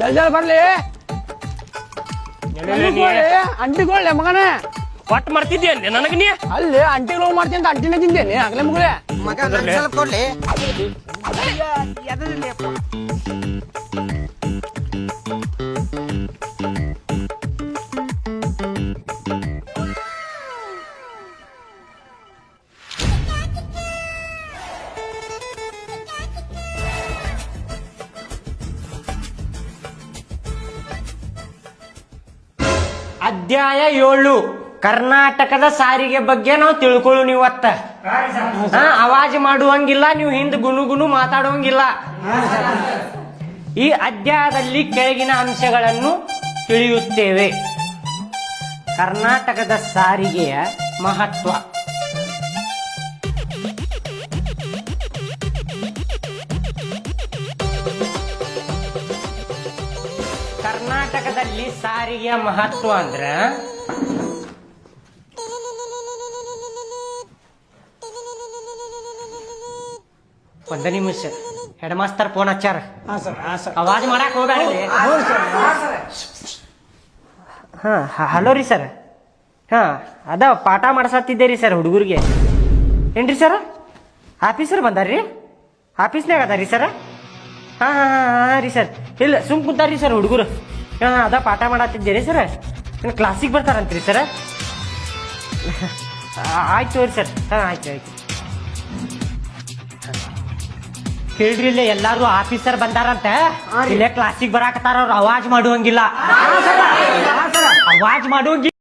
ಜಲ್ದಿ ಬರ್ಲಿ ಅಂಟಿಕೊಳ್ಳೆ ಮಗನೇ ಒಟ್ಟು ಮಾಡ್ತಿದ್ದೆ ನನಗ ನೀ ಅಲ್ಲಿ ಅಂಟಿಗಳು ಹೋಗಿ ಮಾಡ್ತೀನಿ ಅಂತ ಅಂಟಿನ ತಿಂದೇನೆ ಆಗ್ಲೇ ಮಗಳೇ ಮಗ ನನ್ ಸ್ವಲ್ಪ ಕೊಡ್ಲಿ ಅಧ್ಯಾಯ 7 ಕರ್ನಾಟಕದ ಸಾರಿಗೆ ಬಗ್ಗೆ ನಾವು ತಿಳ್ಕೊಳ್ಳು ಇವತ್ತ. ಅವಾಜ್ ಮಾಡುವಂಗಿಲ್ಲ, ನೀವು ಹಿಂದ್ ಗುನುಗುನು ಮಾತಾಡುವಂಗಿಲ್ಲ. ಈ ಅಧ್ಯಾಯದಲ್ಲಿ ಕೆಳಗಿನ ಅಂಶಗಳನ್ನು ತಿಳಿಯುತ್ತೇವೆ. ಕರ್ನಾಟಕದ ಸಾರಿಗೆಯ ಮಹತ್ವ, ಕರ್ನಾಟಕದಲ್ಲಿ ಸಾರಿಗೆಯ ಮಹತ್ವ ಅಂದ್ರ ಒಂದ ನಿಮಿಷ ಹೆಡ್ ಮಾಸ್ತರ್ ಫೋನ್ ಹಚ್ಚಾರ. ಅವಾಜ್ ಮಾಡಕ್ ಹೋಗ್ಬೇಡ್ರಿ. ಹಾ ಹಲೋ ರೀ ಸರ್. ಹಾ ಅದ ಪಾಠ ಮಾಡ್ಸತ್ತಿದ್ದೇರಿ ಸರ್ ಹುಡುಗರಿಗೆ. ಏನ್ರಿ ಸರ್ ಆಫೀಸರ್ ಬಂದಾರ್ರಿ? ಆಫೀಸ್ನಾಗ ಅದಾರಿ ಸರ್? ಹಾ ಹಾ ಹಾ ರೀ ಸರ್. ಇಲ್ಲ ಸುಮ್ ಕುಂತಾರ್ರಿ ಸರ್ ಹುಡುಗರು. ಹಾ ಅದ ಪಾಠ ಮಾಡತ್ತಿದ್ದೀರಿ ಸರ್. ಕ್ಲಾಸಿಗೆ ಬರ್ತಾರಂತ್ರಿ ಸರ್? ಆಯ್ತು ರೀ ಸರ್. ಹಾ ಆಯ್ತು ಆಯ್ತು. ಕೇಳ್ರಿ ಇಲ್ಲೇ ಎಲ್ಲಾರು ಆಫೀಸರ್ ಬಂದಾರಂತ, ಇಲ್ಲೇ ಕ್ಲಾಸಿಗೆ ಬರಾಕತ್ತಾರ. ಅವ್ರು ಅವಾಜ್ ಮಾಡುವಂಗಿಲ್ಲ, ಅವಾಜ್ ಮಾಡುವಂಗಿಲ್ಲ.